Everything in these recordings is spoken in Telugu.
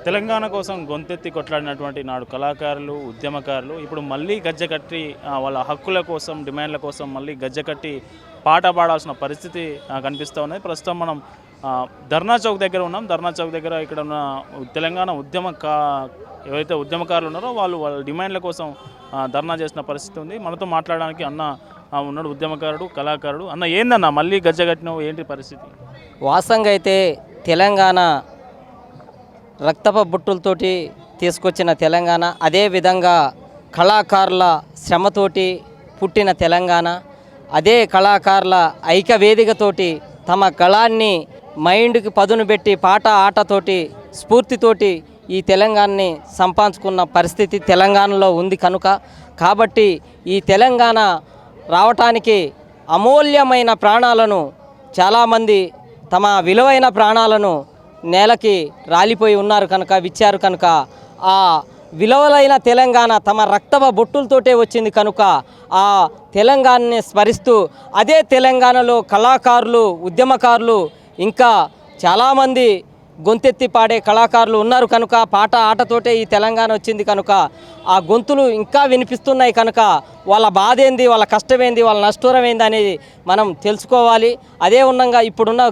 తెలంగాణ కోసం గొంతెత్తి కొట్లాడినటువంటి నాడు కళాకారులు, ఉద్యమకారులు ఇప్పుడు మళ్ళీ గజ్జె కట్టి వాళ్ళ హక్కుల కోసం, డిమాండ్ల కోసం మళ్ళీ గజ్జె కట్టి పాట పాడాల్సిన పరిస్థితి కనిపిస్తూ ఉన్నది. ప్రస్తుతం మనం ధర్నా చౌక్ దగ్గర ఉన్నాం. ధర్నా చౌక్ దగ్గర ఇక్కడ ఉన్న తెలంగాణ ఎవరైతే ఉద్యమకారులు ఉన్నారో వాళ్ళ డిమాండ్ల కోసం ధర్నా చేసిన పరిస్థితి ఉంది. మనతో మాట్లాడడానికి అన్న ఉన్నాడు, ఉద్యమకారుడు, కళాకారుడు. అన్న ఏందన్న మళ్ళీ గజ్జె కట్టినావు, ఏంటి పరిస్థితి? వాస్తవంగా అయితే తెలంగాణ రక్తపు బుట్టులతోటి తీసుకొచ్చిన తెలంగాణ, అదేవిధంగా కళాకారుల శ్రమతోటి పుట్టిన తెలంగాణ, అదే కళాకారుల ఐక్యవేదికతోటి తమ కళాన్ని మైండ్కి పదును పెట్టి పాట ఆటతోటి స్ఫూర్తితోటి ఈ తెలంగాణని సంపాదించుకున్న పరిస్థితి తెలంగాణలో ఉంది కనుక కాబట్టి ఈ తెలంగాణ రావటానికి అమూల్యమైన ప్రాణాలను చాలామంది తమ విలువైన ప్రాణాలను నేలకి రాలిపోయి ఉన్నారు కనుక విచ్చారు కనుక ఆ విలువలైన తెలంగాణ తమ రక్తవ బొట్టులతోటే వచ్చింది కనుక ఆ తెలంగాణని స్మరిస్తూ అదే తెలంగాణలో కళాకారులు, ఉద్యమకారులు ఇంకా చాలామంది గొంతెత్తి పాడే కళాకారులు ఉన్నారు కనుక పాట ఆటతోటే ఈ తెలంగాణ వచ్చింది కనుక ఆ గొంతులు ఇంకా వినిపిస్తున్నాయి కనుక వాళ్ళ బాధ ఏంది, వాళ్ళ కష్టమేంది, వాళ్ళ నష్టం ఏంది అనేది మనం తెలుసుకోవాలి. అదే ఉన్నంగా ఇప్పుడున్న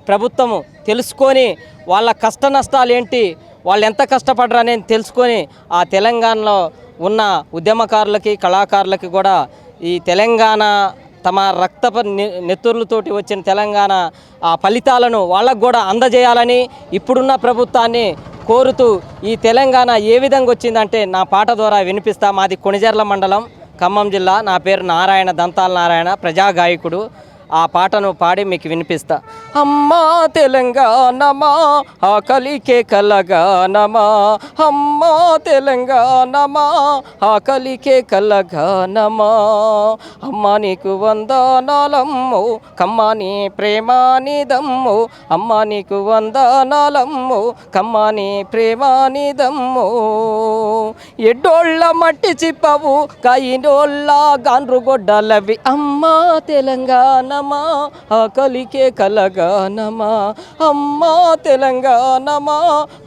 ప్రభుత్వము తెలుసుకొని వాళ్ళ కష్ట నష్టాలు ఏంటి, వాళ్ళు ఎంత కష్టపడరు అనేది తెలుసుకొని ఆ తెలంగాణలో ఉన్న ఉద్యమకారులకి, కళాకారులకి కూడా ఈ తెలంగాణ తమ రక్తపు నెత్తుర్లతోటి వచ్చిన తెలంగాణ ఆ ఫలితాలను వాళ్ళకు కూడా అందజేయాలని ఇప్పుడున్న ప్రభుత్వాన్ని కోరుతూ ఈ తెలంగాణ ఏ విధంగా వచ్చిందంటే నా పాట ద్వారా వినిపిస్తా. మాది కొణిజర్ల మండలం, ఖమ్మం జిల్లా. నా పేరు నారాయణ, దంతాల నారాయణ, ప్రజా గాయకుడు. ఆ పాటను పాడి మీకు వినిపిస్తా. అమ్మా తెలంగాణమా ఆకలికే కలగానమా, అమ్మా తెలంగాణమా ఆకలికే కలగానమా, అమ్మ నీకు వందనాలమ్ము కమ్మాని ప్రేమానిదమ్ము, అమ్మ నీకు వందనాలమ్ము కమ్మాని ప్రేమానిదమ్ము, ఎడ్డోళ్ళ మట్టి చిప్పవు కాయినోళ్ళ గాండ్రు గొడ్డలవి, అమ్మా తెలంగాణ ఆకలికే కలగానమా, అమ్మా తెలంగాణమా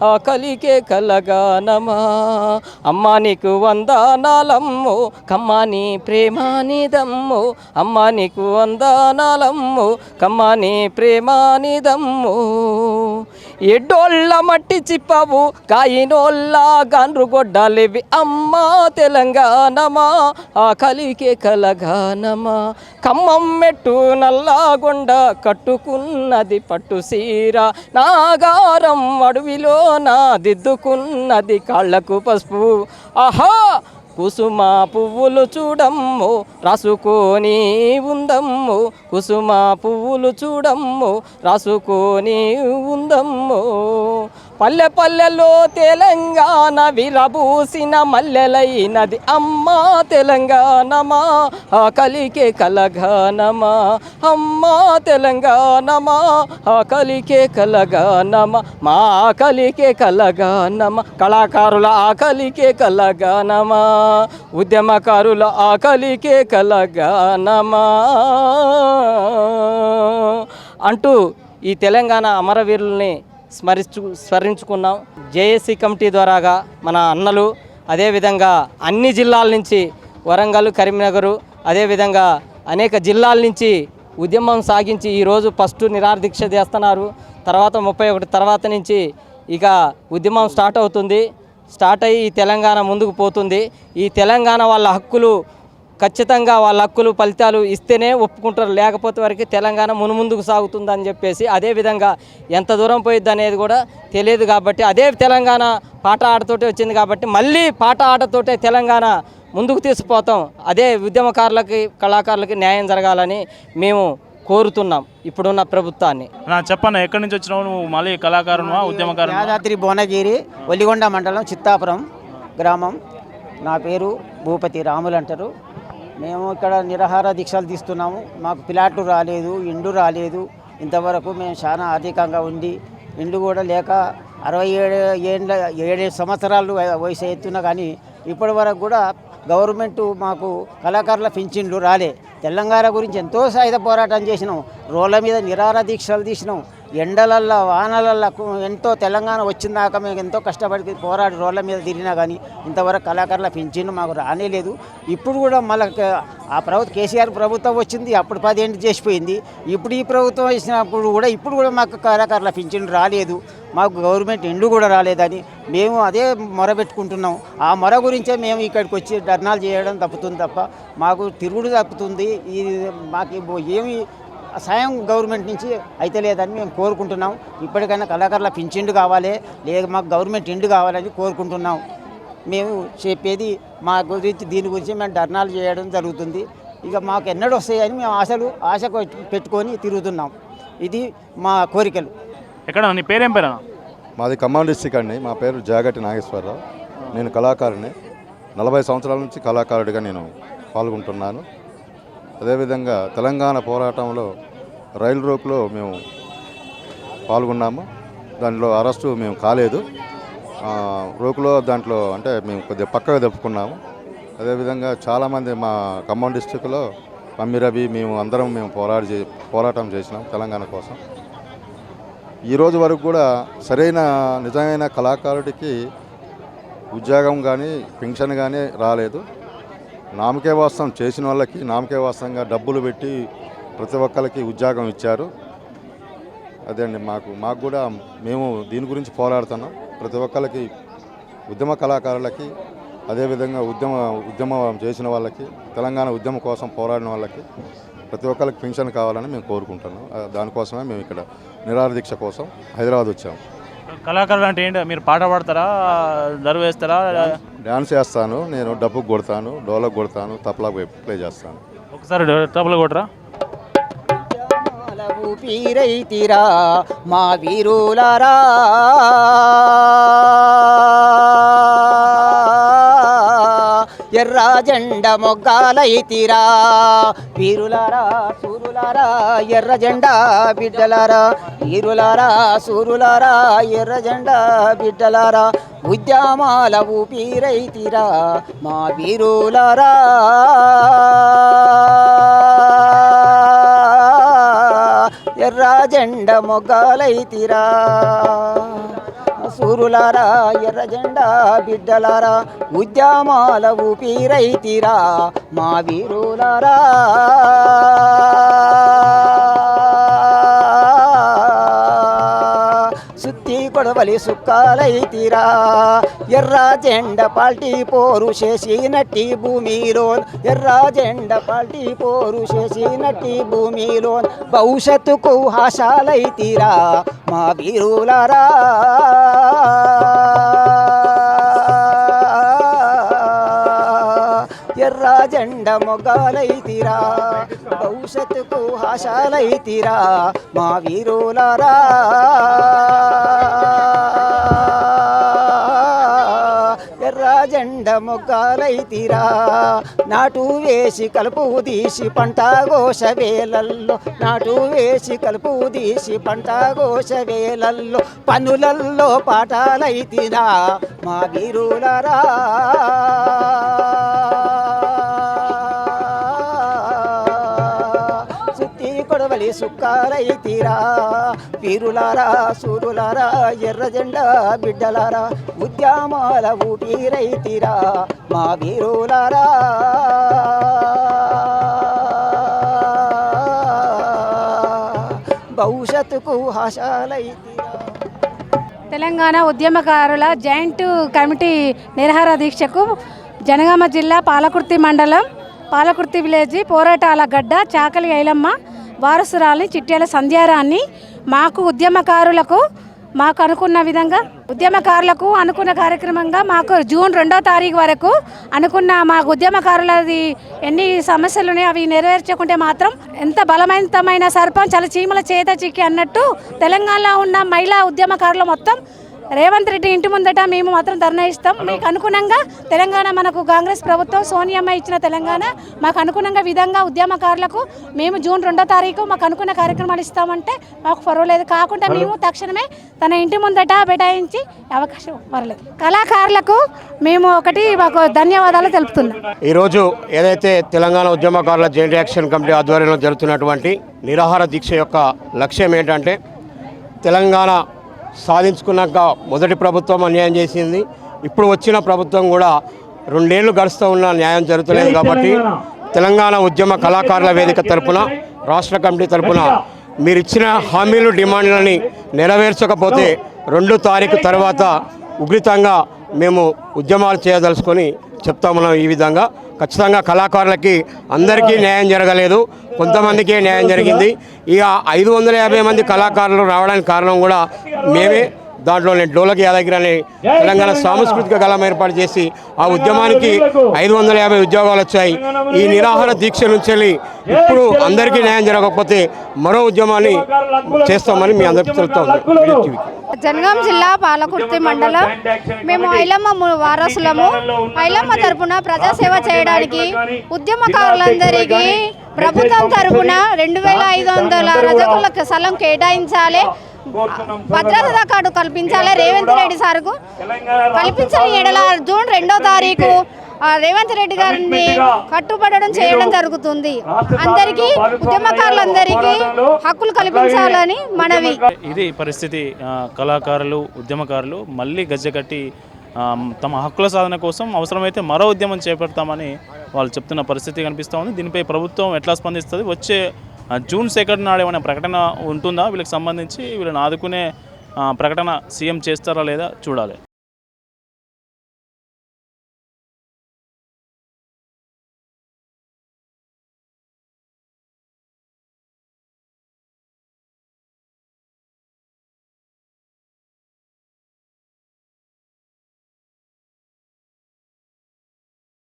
ఆకలికే కలగానమా, అమ్మా నీకు వందనాలమ్ము కమ్మాని ప్రేమానిదమ్ము, అమ్మా నీకు వందనాలమ్ము కమ్మాని ప్రేమానిదమ్ము, ఎడ్డోళ్ళ మట్టి చిప్పవు కాయినోళ్ళ గాండ్రు గొడ్డలివి, అమ్మా తెలంగాణమా ఆకలికే కలగానమా, ఖమ్మం మెట్టు నల్లగొండ కట్టుకున్నది పట్టు సీర, నాగారం అడవిలో నా దిద్దుకున్నది కాళ్లకు పసుపు, ఆహా కుసుమ పువ్వులు చూడమ్ము రాసుకొని ఉందమ్ము, కుసుమ పువ్వులు చూడమ్ము రాసుకొని ఉందమ్ము, పల్లె పల్లెలో తెలంగాణ విరబూసిన మల్లెలైనది, అమ్మా తెలంగాణమా ఆకలికే కలగానమా, అమ్మా తెలంగాణమా ఆకలికే కలగానమా, మా ఆకలికే కలగానమా, కళాకారుల ఆకలికే కలగానమా, ఉద్యమకారుల ఆకలికే కలగానమా అంటూ ఈ తెలంగాణ అమరవీరుల్ని స్మరించుకున్నాం. జేఏసీ కమిటీ ద్వారాగా మన అన్నలు, అదేవిధంగా అన్ని జిల్లాల నుంచి వరంగల్, కరీంనగర్, అదేవిధంగా అనేక జిల్లాల నుంచి ఉద్యమం సాగించి ఈరోజు ఫస్ట్ నిరాదీక్ష చేస్తున్నారు. తర్వాత 31 తర్వాత నుంచి ఇక ఉద్యమం స్టార్ట్ అవుతుంది. స్టార్ట్ అయ్యి ఈ తెలంగాణ ముందుకు పోతుంది. ఈ తెలంగాణ వాళ్ళ హక్కులు ఖచ్చితంగా వాళ్ళ హక్కులు ఫలితాలు ఇస్తేనే ఒప్పుకుంటారు, లేకపోతే వరకు తెలంగాణ మునుముందుకు సాగుతుందని చెప్పేసి, అదేవిధంగా ఎంత దూరం పోయిద్ది అనేది కూడా తెలియదు కాబట్టి అదే తెలంగాణ పాట ఆటతోటే వచ్చింది కాబట్టి మళ్ళీ పాట ఆటతోటే తెలంగాణ ముందుకు తీసుకుపోతాం. అదే ఉద్యమకారులకి, కళాకారులకి న్యాయం జరగాలని మేము కోరుతున్నాం ఇప్పుడున్న ప్రభుత్వాన్ని. చెప్పన్న, ఎక్కడి నుంచి వచ్చినావు నువ్వు? మళ్ళీ కళాకారునువా, ఉద్యమకారుడు? యాదాద్రి భువనగిరి, ఒలిగొండ మండలం, చిత్తాపురం గ్రామం. నా పేరు భూపతి రాములు అంటారు. మేము ఇక్కడ నిరాహార దీక్షలు తీస్తున్నాము. మాకు ప్లాట్లు రాలేదు, ఇండ్లు రాలేదు. ఇంతవరకు మేము చాలా ఆర్థికంగా ఉండి ఇండ్లు కూడా లేక 67 సంవత్సరాలు వయసు ఎత్తున్నా కానీ ఇప్పటి వరకు కూడా గవర్నమెంట్ మాకు కళాకారుల పింఛన్లు రాలే. తెలంగాణ గురించి ఎంతో సాయుధ పోరాటం చేసినాం. రోడ్ల మీద నిరాహార దీక్షలు తీసినాం. ఎండలల్లో వానలల్లో ఎంతో తెలంగాణ వచ్చిందాక మేము ఎంతో కష్టపడి పోరాడి రోడ్ల మీద తిరిగినా కానీ ఇంతవరకు కళాకారుల పింఛను మాకు రానేలేదు. ఇప్పుడు కూడా మళ్ళీ ఆ కేసీఆర్ ప్రభుత్వం వచ్చింది, అప్పుడు 10 ఏళ్ళు చేసిపోయింది. ఇప్పుడు ఈ ప్రభుత్వం వచ్చినప్పుడు కూడా ఇప్పుడు కూడా మాకు కళాకారుల పింఛను రాలేదు. మాకు గవర్నమెంట్ ఎండు కూడా రాలేదని మేము అదే మొరబెట్టుకుంటున్నాం. ఆ మొర గురించే మేము ఇక్కడికి వచ్చి ధర్నాలు చేయడం తప్పుతుంది తప్ప మాకు తిరుగుడు తప్పుతుంది. మాకు ఏమి సాయం గవర్నమెంట్ నుంచి అయితే లేదని మేము కోరుకుంటున్నాం. ఇప్పటికైనా కళాకారుల పింఛన్లు కావాలి, లేదు మాకు గవర్నమెంట్ ఎండు కావాలని కోరుకుంటున్నాం. మేము చెప్పేది మా గురించి దీని గురించి మేము ధర్నాలు చేయడం జరుగుతుంది. ఇక మాకు ఎన్నడూ వస్తాయని మేము ఆశ పెట్టుకొని తిరుగుతున్నాం. ఇది మా కోరికలు. ఎక్కడ నీ పేరేం పేరు? మాది ఖమ్మం డిస్ట్రిక్ట్ అండి. మా పేరు జాగటి నాగేశ్వరరావు. నేను కళాకారుని. 40 సంవత్సరాల నుంచి కళాకారుడిగా నేను పాల్గొంటున్నాను. అదేవిధంగా తెలంగాణ పోరాటంలో రైలు రోక్లో మేము పాల్గొన్నాము. దాంట్లో అరెస్టు మేము కాలేదు. రోక్లో దాంట్లో అంటే మేము కొద్దిగా పక్కగా తప్పుకున్నాము. అదేవిధంగా చాలామంది మా ఖమ్మం డిస్ట్రిక్ట్లో మమ్మీ రవి మేము అందరం పోరాటం చేసినాం తెలంగాణ కోసం. ఈరోజు వరకు కూడా సరైన నిజమైన కళాకారుడికి ఉద్యోగం కానీ పెన్షన్ కానీ రాలేదు. నామకే వాస్తవం చేసిన వాళ్ళకి నామకే వాస్తవంగా డబ్బులు పెట్టి ప్రతి ఒక్కరికి ఉద్యోగం ఇచ్చారు. అదే అండి మాకు కూడా మేము దీని గురించి పోరాడుతున్నాం. ప్రతి ఒక్కరికి ఉద్యమ కళాకారులకి అదేవిధంగా ఉద్యమం చేసిన వాళ్ళకి తెలంగాణ ఉద్యమం కోసం పోరాడిన వాళ్ళకి ప్రతి ఒక్కరికి పెన్షన్ కావాలని మేము కోరుకుంటున్నాం. దానికోసమే మేము ఇక్కడ నిరాహార దీక్ష కోసం హైదరాబాద్ వచ్చాము. కళాకారులు అంటే ఏంటి? మీరు పాట పాడతారా, దరువు వేస్తారా? డ్యాన్స్ చేస్తాను, నేను డబ్బు కొడతాను, డోలకు కొడతాను, తబలా ప్లే చేస్తాను. ఒకసారి తబలా కొట్టరా? ఊపిరైతిరా మా వీరులారా, ఎర్ర జెండ మొగ్గాలైతిరా వీరులారా సూరులారా, ఎర్ర జెండా బిడ్డలారా, వీరులారా సూరులారా, ఎర్ర జెండా బిడ్డలారా, ఉద్యమాల ఊపిరైతిరా మా వీరులారా, ఎర్ర జెండ మొగ్గాలైతిరా సూరులారా, ఎర్ర జెండా బిడ్డలారా, ఉద్యమాల ఊపిరైతిరా మా వీరులారా, సుత్తి కొడవలి సుక్కాలైతిరా, ఎర్ర జెండ పాల్టీ పోరు చేసినట్టి భూమిలో, ఎర్ర జెండ పాల్టీ పోరు చేసినట్టి భూమిలో, భవిష్యత్తుకు ఆశాలైతిరా మా వీరులారా, ఎర్ర జెండ మొగ్గాలైతిరా, భవిష్యత్తుకు ఆశాలైతిరా మా వీరులారా, ఎర్ర జెండ మొగ్గాలైతిరా, నాటు వేసి కలుపు తీసి పంట కోస వేలల్లో, నాటు వేసి కలుపు తీసి పంట కోస వేలల్లో, పనులల్లో పాఠాలైతిరా మా వీరులారా, సుత్తి కొడవలి సుక్కాలైతిరా వీరులారా సూరులారా, ఎర్ర జెండా బిడ్డలారా, ఉద్యమాల ఊపిరైతిరా మా వీరులారా, భవిష్యత్తుకు ఆశాలైతిరా. తెలంగాణ ఉద్యమకారుల జాయింట్ కమిటీ నిరాహార దీక్షకు జనగామ జిల్లా పాలకుర్తి మండలం పాలకుర్తి విలేజ్ పోరాటాల గడ్డ చాకలి ఐలమ్మ వారసురాలి చిట్యాల సంధ్యారాన్ని మాకు ఉద్యమకారులకు మాకు అనుకున్న విధంగా ఉద్యమకారులకు అనుకున్న కార్యక్రమంగా మాకు జూన్ 2వ తారీఖు వరకు అనుకున్న మాకు ఉద్యమకారులది ఎన్ని సమస్యలు ఉన్నాయో అవి నెరవేర్చకుంటే మాత్రం ఎంత బలవంతమైన సర్పం చాలా చీమల చేత చిక్కి అన్నట్టు తెలంగాణలో ఉన్న మహిళా ఉద్యమకారులు మొత్తం రేవంత్ రెడ్డి ఇంటి ముందట మేము మాత్రం ధర్నా ఇస్తాం. మీకు అనుగుణంగా తెలంగాణ మనకు కాంగ్రెస్ ప్రభుత్వం సోనియమ్మ ఇచ్చిన తెలంగాణ మాకు అనుగుణంగా విధంగా ఉద్యమకారులకు మేము జూన్ 2వ తారీఖు మాకు అనుకున్న కార్యక్రమాలు ఇస్తామంటే మాకు పర్వాలేదు. కాకుండా మేము తక్షణమే తన ఇంటి ముందట బెటాయించి అవకాశం పర్లేదు. కళాకారులకు మేము మాకు ధన్యవాదాలు తెలుపుతున్నాం. ఈరోజు ఏదైతే తెలంగాణ ఉద్యమకారుల జాయింట్ యాక్షన్ కమిటీ ఆధ్వర్యంలో జరుగుతున్నటువంటి నిరాహార దీక్ష యొక్క లక్ష్యం ఏంటంటే, తెలంగాణ సాధించుకున్నాక మొదటి ప్రభుత్వం అన్యాయం చేసింది. ఇప్పుడు వచ్చిన ప్రభుత్వం కూడా 2 ఏళ్ళు గడుస్తూ ఉన్న న్యాయం జరుగుతలేదు. కాబట్టి తెలంగాణ ఉద్యమ కళాకారుల వేదిక తరపున, రాష్ట్ర కమిటీ తరపున మీరు ఇచ్చిన హామీలు, డిమాండ్లని నెరవేర్చకపోతే 2వ తారీఖు తర్వాత ఉగ్రితంగా మేము ఉద్యమాలు చేయదలుచుకొని చెప్తామన్నాం. ఈ విధంగా ఖచ్చితంగా కళాకారులకి అందరికీ న్యాయం జరగలేదు, కొంతమందికే న్యాయం జరిగింది. ఇక 550 మంది కళాకారులు రావడానికి కారణం కూడా మేమే. దాంట్లో నేను డోలకి యాదగిరి అనే తెలంగాణ సాంస్కృతిక కళం ఏర్పాటు చేసి ఆ ఉద్యమానికి 550 ఉద్యోగాలు వచ్చాయి. ఈ నిరాహార దీక్ష నుంచి వెళ్ళి ఇప్పుడు అందరికీ న్యాయం జరగకపోతే మరో ఉద్యమాన్ని చేస్తామని మీ అందరికీ తెలుపుతాం. జనగాం జిల్లా పాలకుర్తి మండలం మేము ఐలమ్మ వారసులము. ఐలమ్మ తరపున ప్రజాసేవ చేయడానికి ఉద్యమకారులందరికీ ప్రభుత్వం తరపున 2500 రజకులకు స్థలం కేటాయించాలి, భద్రతా కార్డు కల్పించాలి. రేవంత్ రెడ్డి సార్కు కల్పించని ఎడల జూన్ 2వ తారీఖు రేవంత్ రెడ్డి గారిని కట్టుబడడం చేయడం జరుగుతుంది. అందరికీ ఉద్యమకారులందరికీ హక్కులు కల్పించాలని మనవి. ఇది పరిస్థితి. కళాకారులు, ఉద్యమకారులు మళ్ళీ గజ్జెకట్టి తమ హక్కుల సాధన కోసం అవసరమైతే మరో ఉద్యమం చేపడతామని వాళ్ళు చెప్తున్న పరిస్థితి కనిపిస్తూ ఉంది. దీనిపై ప్రభుత్వం ఎట్లా స్పందిస్తుంది, వచ్చే జూన్ 2 నాడు ఏమైనా ప్రకటన ఉంటుందా వీళ్ళకి సంబంధించి, వీళ్ళని ఆదుకునే ప్రకటన సీఎం చేస్తారా లేదా చూడాలి.